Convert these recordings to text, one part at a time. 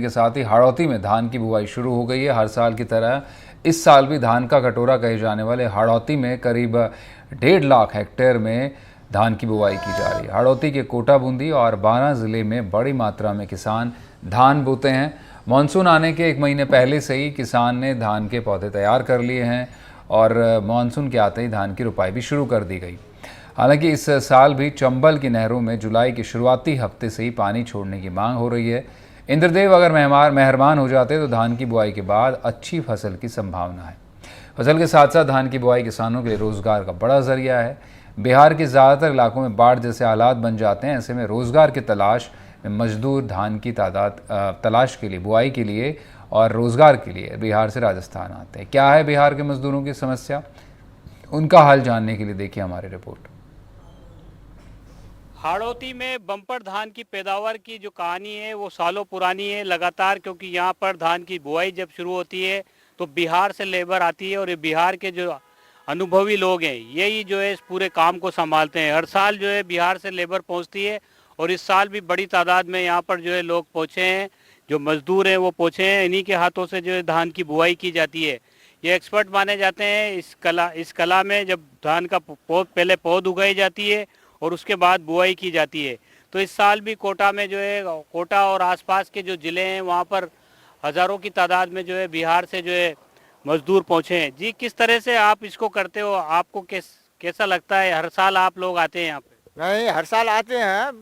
के साथ ही हाड़ौती में धान की बुआई शुरू हो गई है। हर साल की तरह इस साल भी धान का कटोरा कहे जाने वाले हाड़ौती में करीब 1.5 लाख हेक्टेयर में धान की बुआई की जा रही है। हाड़ौती के कोटा बूंदी और बारां जिले में बड़ी मात्रा में किसान धान बोते हैं। मानसून आने के 1 महीने पहले से ही किसान ने धान के पौधे तैयार कर लिए हैं और मानसून के आते ही धान की रुपाई भी शुरू कर दी गई। हालांकि इस साल भी चंबल की नहरों में जुलाई के शुरुआती हफ्ते से ही पानी छोड़ने की मांग हो रही है। इंद्रदेव अगर मेहरबान हो जाते तो धान की बुआई के बाद अच्छी फसल की संभावना है। फसल के साथ साथ धान की बुआई किसानों के लिए रोजगार का बड़ा जरिया है। बिहार के ज़्यादातर इलाकों में बाढ़ जैसे हालात बन जाते हैं। ऐसे में रोजगार की तलाश में मजदूर धान की तलाश के लिए, बुआई के लिए और रोजगार के लिए बिहार से राजस्थान आते हैं। क्या है बिहार के मजदूरों की समस्या, उनका हाल जानने के लिए देखिए हमारी रिपोर्ट। हाड़ौती में बम्पर धान की पैदावार की जो कहानी है वो सालों पुरानी है लगातार, क्योंकि यहाँ पर धान की बुआई जब शुरू होती है तो बिहार से लेबर आती है और ये बिहार के जो अनुभवी लोग हैं यही जो है इस पूरे काम को संभालते हैं। हर साल जो है बिहार से लेबर पहुँचती है और इस साल भी बड़ी तादाद में यहाँ पर जो है लोग पहुँचे हैं, जो मजदूर हैं वो पहुँचे हैं। इन्हीं के हाथों से जो है धान की बुआई की जाती है। ये एक्सपर्ट माने जाते हैं इस कला में। जब धान का पहले पौध उगाई जाती है और उसके बाद बुआई की जाती है। तो इस साल भी कोटा में जो है, कोटा और आसपास के जो ज़िले हैं वहाँ पर हज़ारों की तादाद में जो है बिहार से जो है मजदूर पहुँचे हैं। जी, किस तरह से आप इसको करते हो, आपको कैसा लगता है? हर साल आप लोग आते हैं यहाँ पे? नहीं, हर साल आते हैं,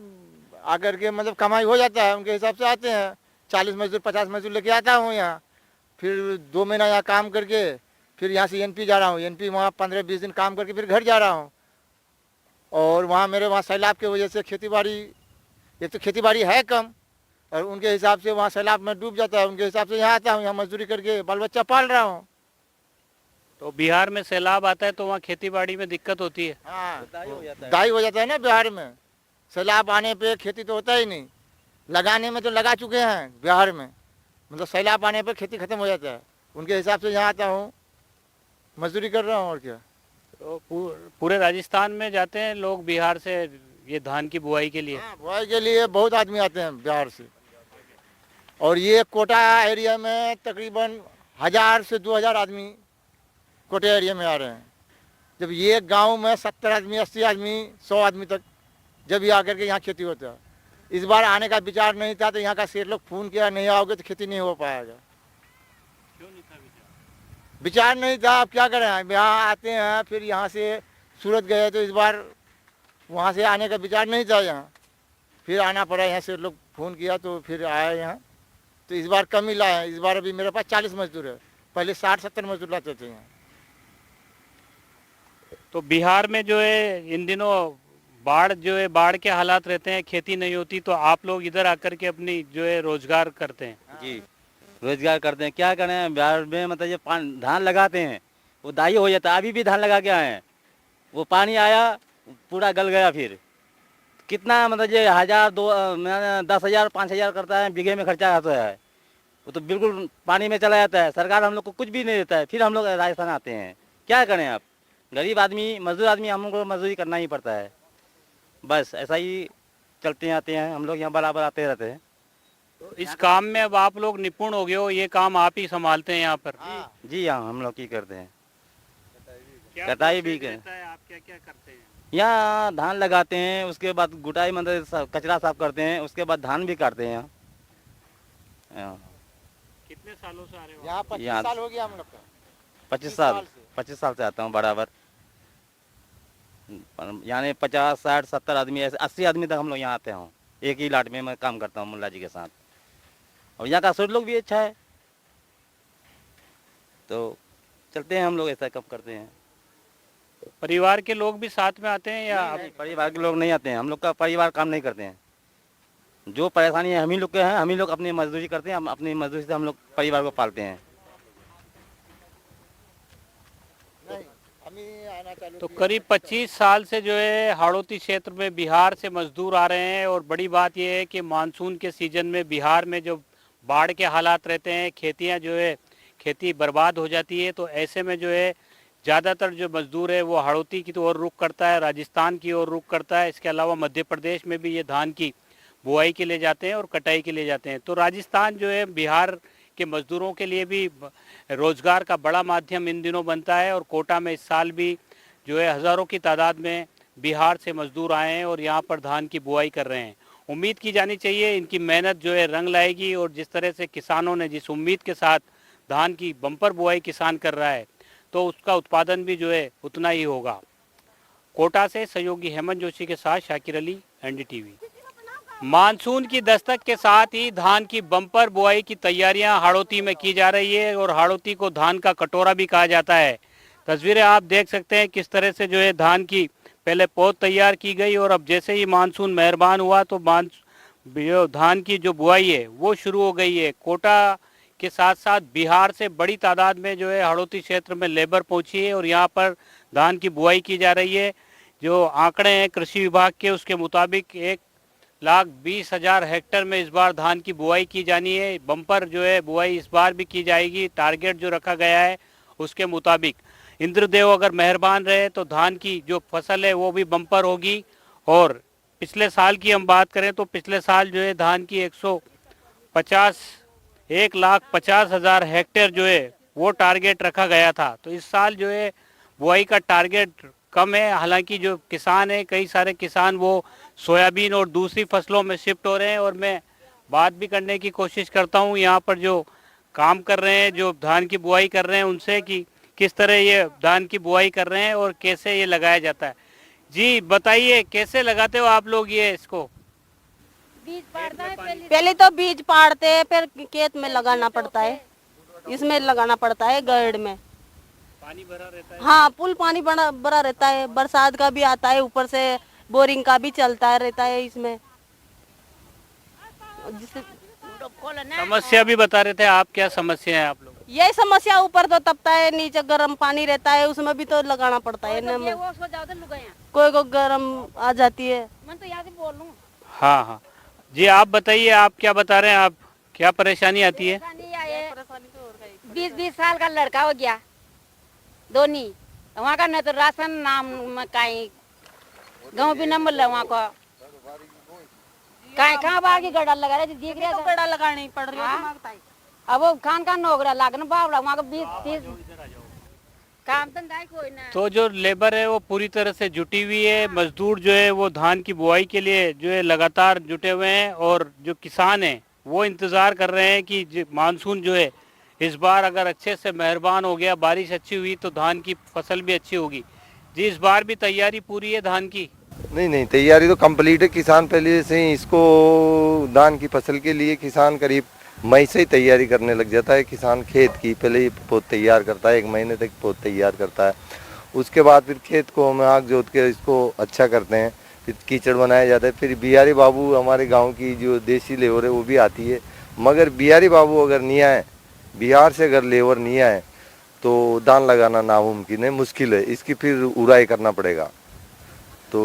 आकर के मतलब कमाई हो जाता है उनके हिसाब से आते हैं। 40 मजदूर 50 मजदूर लेके आता हूँ यहाँ, फिर 2 महीना यहाँ काम करके फिर यहाँ से एनपी जा रहा हूँ। एनपी वहाँ 15-20 दिन काम करके फिर घर जा रहा हूँ। और वहाँ मेरे वहाँ सैलाब की वजह से खेती-बाड़ी, एक तो खेती-बाड़ी है कम और उनके हिसाब से वहाँ सैलाब में डूब जाता है। उनके हिसाब से यहाँ आता हूँ, यहाँ मजदूरी करके बाल बच्चा पाल रहा हूँ। तो बिहार में सैलाब आता है तो वहाँ खेती-बाड़ी में दिक्कत होती है। हाँ, दाई हो जाता है ना बिहार में। सैलाब आने पे खेती तो होता ही नहीं, लगाने में तो लगा चुके हैं बिहार में, मतलब सैलाब आने पे खेती खत्म हो जाता है। उनके हिसाब से यहाँ आता हूँ, मजदूरी कर रहा हूँ और क्या। तो पूरे राजस्थान में जाते हैं लोग बिहार से ये धान की बुआई के लिए? हाँ, बुआई के लिए बहुत आदमी आते हैं बिहार से। और ये कोटा एरिया में तकरीबन 1000 से 2000 आदमी कोटा एरिया में आ रहे हैं। जब ये गांव में 70 आदमी, 80 आदमी, 100 आदमी तक जब ये आकर के यहाँ खेती होता है। इस बार आने का विचार नहीं था, तो यहाँ का शेर लोग फोन किया, नहीं आओगे तो खेती नहीं हो पाएगा। क्यों नहीं था विचार नहीं था, अब क्या करें। यहाँ आते हैं, फिर यहाँ से सूरत गए तो इस बार वहाँ से आने का विचार नहीं था यहाँ, फिर आना पड़ा। यहाँ से लोग फ़ोन किया तो फिर आया यहाँ। तो इस बार कम ही लाए। इस बार अभी मेरे पास 40 मजदूर है, पहले 60-70 मजदूर लाते थे यहाँ। तो बिहार में जो है इन दिनों बाढ़ के हालात रहते हैं, खेती नहीं होती, तो आप लोग इधर आकर के अपनी जो है रोजगार करते हैं? जी, रोजगार करते हैं। क्या करें, बिहार में मतलब ये धान लगाते हैं वो दाई हो जाता है। अभी भी धान लगा के आए हैं, वो पानी आया पूरा गल गया। फिर कितना मतलब ये 10,000 5,000 करता है, बीघे में खर्चा आता है। वो तो बिल्कुल पानी में चला जाता है। सरकार हम लोग को कुछ भी नहीं देता है। फिर हम लोग राजस्थान आते हैं। क्या करें, आप गरीब आदमी, मजदूर आदमी, हम लोग को मजदूरी करना ही पड़ता है। बस ऐसा ही चलते आते हैं हम लोग, यहाँ बराबर आते रहते हैं। तो इस काम में अब आप लोग निपुण हो गए हो, ये काम आप ही संभालते हैं यहाँ पर? जी हाँ, हम लोग ही करते हैं। क्या कटाई भी प्रोसेस रहता है, आप क्या क्या करते हैं? यहाँ धान लगाते हैं, उसके बाद गुटाई मतलब कचरा साफ करते हैं, उसके बाद धान भी काटते हैं यहाँ। कितने सालों से आ रहे हो? यहाँ 25 यहाँ साल हो गया हम लोग का। 25 साल से आता हूँ बराबर। यानी 50 60 70 आदमी, ऐसे 80 आदमी तक हम लोग यहाँ आते हैं। एक ही लाट में मैं काम करता हूँ मुल्ला जी के साथ। और यहाँ का सूर्य लोग भी अच्छा है, तो चलते हैं हम लोग, ऐसा काम करते हैं। परिवार के लोग भी साथ में आते हैं या? नहीं, परिवार के लोग नहीं आते हैं। हम लोग का परिवार काम नहीं करते हैं। जो परेशानी है हम ही लोग के हैं, हम ही लोग अपनी मजदूरी करते हैं। हम अपनी मजदूरी से हम लोग परिवार को पालते हैं। तो करीब 25 साल से जो है हाड़ौती क्षेत्र में बिहार से मजदूर आ रहे हैं। और बड़ी बात यह है कि मानसून के सीजन में बिहार में जो बाढ़ के हालात रहते हैं, खेतियां जो है खेती बर्बाद हो जाती है। तो ऐसे में जो है ज़्यादातर जो मजदूर है वो हाड़ौती की ओर रुख करता है, राजस्थान की ओर रुख करता है। इसके अलावा मध्य प्रदेश में भी ये धान की बुआई के लिए जाते हैं और कटाई के लिए जाते हैं। तो राजस्थान जो है बिहार के मजदूरों के लिए भी रोजगार का बड़ा माध्यम इन दिनों बनता है, और कोटा में इस साल भी जो है हज़ारों की तादाद में बिहार से मजदूर आए हैं और यहाँ पर धान की बुआई कर रहे हैं। उम्मीद की जानी चाहिए इनकी मेहनत जो है रंग लाएगी, और जिस तरह से किसानों ने जिस उम्मीद के साथ धान की बम्पर बुआई किसान कर रहा है तो उसका उत्पादन भी जो है उतना ही होगा। कोटा से सहयोगी हेमंत जोशी के साथ शाकिर अली, एनडीटीवी। मानसून की दस्तक के साथ ही धान की बम्पर बुआई की तैयारियां हाड़ौती में की जा रही है, और हाड़ौती को धान का कटोरा भी कहा जाता है। तस्वीरें आप देख सकते हैं किस तरह से जो है धान की पहले पौध तैयार की गई, और अब जैसे ही मानसून मेहरबान हुआ तो धान की जो बुआई है वो शुरू हो गई है। कोटा के साथ साथ बिहार से बड़ी तादाद में जो है हाड़ौती क्षेत्र में लेबर पहुंची है और यहाँ पर धान की बुआई की जा रही है। जो आंकड़े हैं कृषि विभाग के उसके मुताबिक 1,20,000 हेक्टेयर में इस बार धान की बुआई की जानी है। बम्पर जो है बुआई इस बार भी की जाएगी, टारगेट जो रखा गया है उसके मुताबिक। इंद्रदेव अगर मेहरबान रहे तो धान की जो फसल है वो भी बम्पर होगी। और पिछले साल की हम बात करें तो पिछले साल जो है धान की 1,50,000 हेक्टेयर जो है वो टारगेट रखा गया था। तो इस साल जो है बुआई का टारगेट कम है। हालांकि जो किसान है, कई सारे किसान वो सोयाबीन और दूसरी फसलों में शिफ्ट हो रहे हैं, और मैं बात भी करने की कोशिश करता हूं यहाँ पर जो काम कर रहे हैं, जो धान की बुआई कर रहे हैं उनसे, कि किस तरह ये धान की बुआई कर रहे हैं और कैसे ये लगाया जाता है। जी बताइए, कैसे लगाते हो आप लोग ये इसको? बीज पाड़ता है, पहले तो बीज पाड़ते हैं, फिर खेत में लगाना पड़ता है, इसमें लगाना पड़ता है गड़ में। पानी भरा रहता है? हाँ, फुल पानी भरा रहता है, बरसात का भी आता है, ऊपर से बोरिंग का भी चलता रहता है इसमें। समस्या भी बता रहे थे आप, क्या समस्या है आप लोग? यही समस्या, ऊपर तो तपता है, नीचे गर्म पानी रहता है, उसमें भी तो लगाना पड़ता है ना। कोई को गर्म आ जाती है। हाँ हाँ जी, आप बताइए, आप क्या बता रहे हैं, आप क्या परेशानी आती है? 20-20 साल का लड़का हो गया, दोनी वहाँ का न तो राशन नाम कहीं गाँव भी न मिल वहाँ का कहाँ बाहर की गड़ा लगा रहे देख रहे तो गड़ा लगानी पड़ रही है। अब वो खान का नौकरा लागन बावड़ा वहाँ का 20-30 काम धंधा कोई ना। तो जो लेबर है वो पूरी तरह से जुटी हुई है, मजदूर जो है वो धान की बुआई के लिए जो है लगातार जुटे हुए हैं, और जो किसान हैं वो इंतज़ार कर रहे हैं कि मानसून जो है इस बार अगर अच्छे से मेहरबान हो गया, बारिश अच्छी हुई तो धान की फसल भी अच्छी होगी। जी, इस बार भी तैयारी पूरी है धान की? नहीं, तैयारी तो कंप्लीट है। किसान पहले से ही इसको धान की फसल के लिए किसान करीब मई से ही तैयारी करने लग जाता है। किसान खेत की पहले ही पौध तैयार करता है, 1 महीने तक पौध तैयार करता है। उसके बाद फिर खेत को हम आग जोत के इसको अच्छा करते हैं, फिर कीचड़ बनाया जाता है। फिर बिहारी बाबू, हमारे गाँव की जो देसी लेबर है वो भी आती है, मगर बिहारी बाबू अगर नहीं आए, बिहार से अगर लेबर नहीं आए तो धान लगाना नामुमकिन है, मुश्किल है। इसकी फिर उड़ाई करना पड़ेगा। तो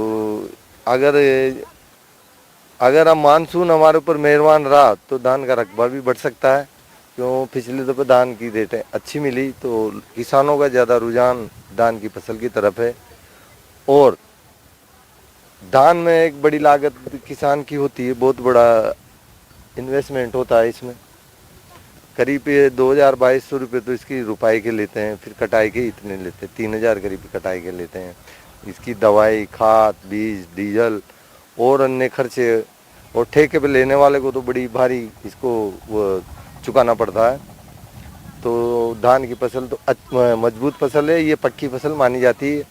अगर हम मानसून हमारे ऊपर मेहरबान रहा तो धान का रकबा भी बढ़ सकता है। क्यों, पिछले दफे धान की रेटें अच्छी मिली तो किसानों का ज़्यादा रुझान धान की फसल की तरफ है। और धान में एक बड़ी लागत किसान की होती है, बहुत बड़ा इन्वेस्टमेंट होता है इसमें। करीब 2,000-2,200 रुपये तो इसकी रुपाई के लेते हैं, फिर कटाई के इतने लेते हैं, 3,000 करीब कटाई के लेते हैं। इसकी दवाई, खाद, बीज, डीजल और अन्य खर्चे, और ठेके पे लेने वाले को तो बड़ी भारी इसको वो चुकाना पड़ता है। तो धान की फसल तो मजबूत फसल है, ये पक्की फसल मानी जाती है,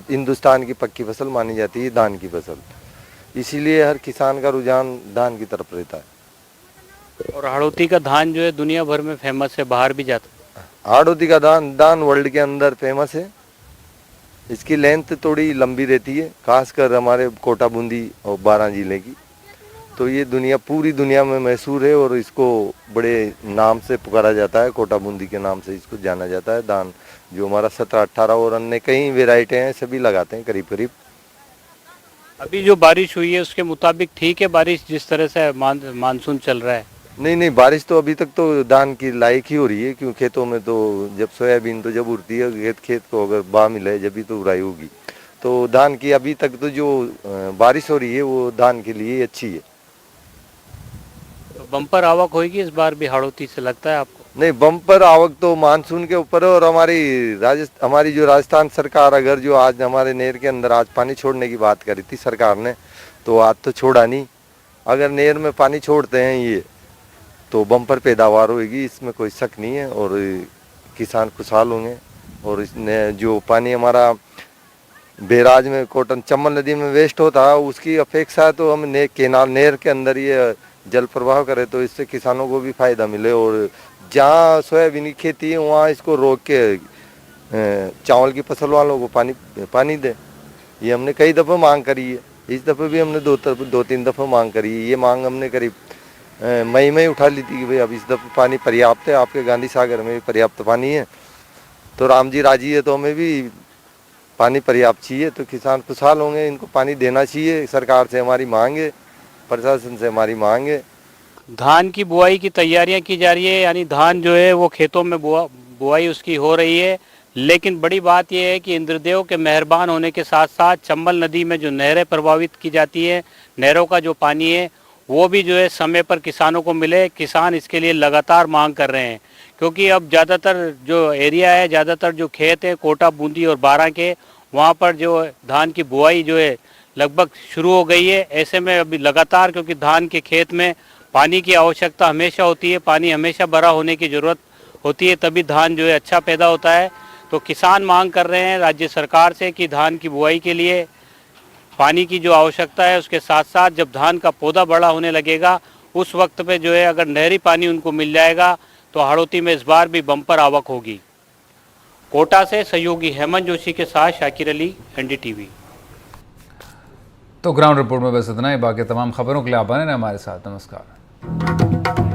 हिंदुस्तान की पक्की फसल मानी जाती है धान की फसल। इसीलिए हर किसान का रुझान धान की तरफ रहता है। और हाड़ौती का धान जो है दुनिया भर में फेमस है, बाहर भी जाता है। हाड़ौती का धान वर्ल्ड के अंदर फेमस है। इसकी लेंथ थोड़ी लंबी रहती है, खासकर हमारे कोटा, बूंदी और 12 जिले की। तो ये पूरी दुनिया में मशहूर है, और इसको बड़े नाम से पुकारा जाता है, कोटा बूंदी के नाम से इसको जाना जाता है। धान जो हमारा 17-18 और अन्य कई वेराइटी हैं, सभी लगाते हैं करीब करीब। अभी जो बारिश हुई है उसके मुताबिक ठीक है बारिश, जिस तरह से मानसून चल रहा है? नहीं, बारिश तो अभी तक तो धान की लायक ही हो रही है, क्योंकि खेतों में तो जब सोयाबीन तो जब उड़ती है, खेत को अगर बा मिले जब भी तो उड़ाई होगी। तो धान की अभी तक तो जो बारिश हो रही है वो धान के लिए अच्छी है। बम्पर आवक होगी इस बार भी हाड़ौती से, लगता है आपको? नहीं, बम्पर आवक तो मानसून के ऊपर है। और हमारी जो राजस्थान सरकार, अगर जो आज हमारे नहर के अंदर आज पानी छोड़ने की बात करी थी सरकार ने, तो आज तो छोड़ा नहीं। अगर नहर में पानी छोड़ते हैं ये तो बम्पर पैदावार होगी, इसमें कोई शक नहीं है। और किसान खुशहाल होंगे। और इसने जो पानी हमारा बैराज में कोटन चंबल नदी में वेस्ट होता है, उसकी अपेक्षा तो हम केनाल नहर के अंदर ये जल प्रवाह करें तो इससे किसानों को भी फायदा मिले। और जहाँ सोयाबीन की खेती है वहाँ इसको रोक के चावल की फसल वालों को पानी दे। ये हमने कई दफ़े मांग करी है। इस दफ़े भी हमने दो तीन दफ़े मांग करी है। ये मांग हमने करीब मई में उठा ली थी कि भाई अब इस दफ़े पानी पर्याप्त है, आपके गांधी सागर में भी पर्याप्त पानी है, तो राम जी राजी है, तो हमें भी पानी पर्याप्त चाहिए। तो किसान खुशहाल होंगे, इनको पानी देना चाहिए। सरकार से हमारी मांग है, प्रशासन से हमारी मांग है। धान की बुआई की तैयारियां की जा रही है, यानी धान जो है वो खेतों में बुआई उसकी हो रही है। लेकिन बड़ी बात यह है कि इंद्रदेव के मेहरबान होने के साथ साथ चंबल नदी में जो नहरें प्रभावित की जाती है, नहरों का जो पानी है वो भी जो है समय पर किसानों को मिले। किसान इसके लिए लगातार मांग कर रहे हैं, क्योंकि अब ज़्यादातर जो एरिया है, ज़्यादातर जो खेत है कोटा, बूंदी और बारां के, वहाँ पर जो धान की बुआई जो है लगभग शुरू हो गई है। ऐसे में अभी लगातार, क्योंकि धान के खेत में पानी की आवश्यकता हमेशा होती है, पानी हमेशा भरा होने की ज़रूरत होती है, तभी धान जो है अच्छा पैदा होता है। तो किसान मांग कर रहे हैं राज्य सरकार से कि धान की बुआई के लिए पानी की जो आवश्यकता है, उसके साथ साथ जब धान का पौधा बड़ा होने लगेगा उस वक्त पे जो है अगर नहरी पानी उनको मिल जाएगा तो हाड़ौती में इस बार भी बम्पर आवक होगी। कोटा से सहयोगी हेमंत जोशी के साथ शाकिर अली, एनडीटीवी। तो ग्राउंड रिपोर्ट में बस इतना ही। बाकी तमाम खबरों के लिए आप बने रहें हमारे साथ। नमस्कार।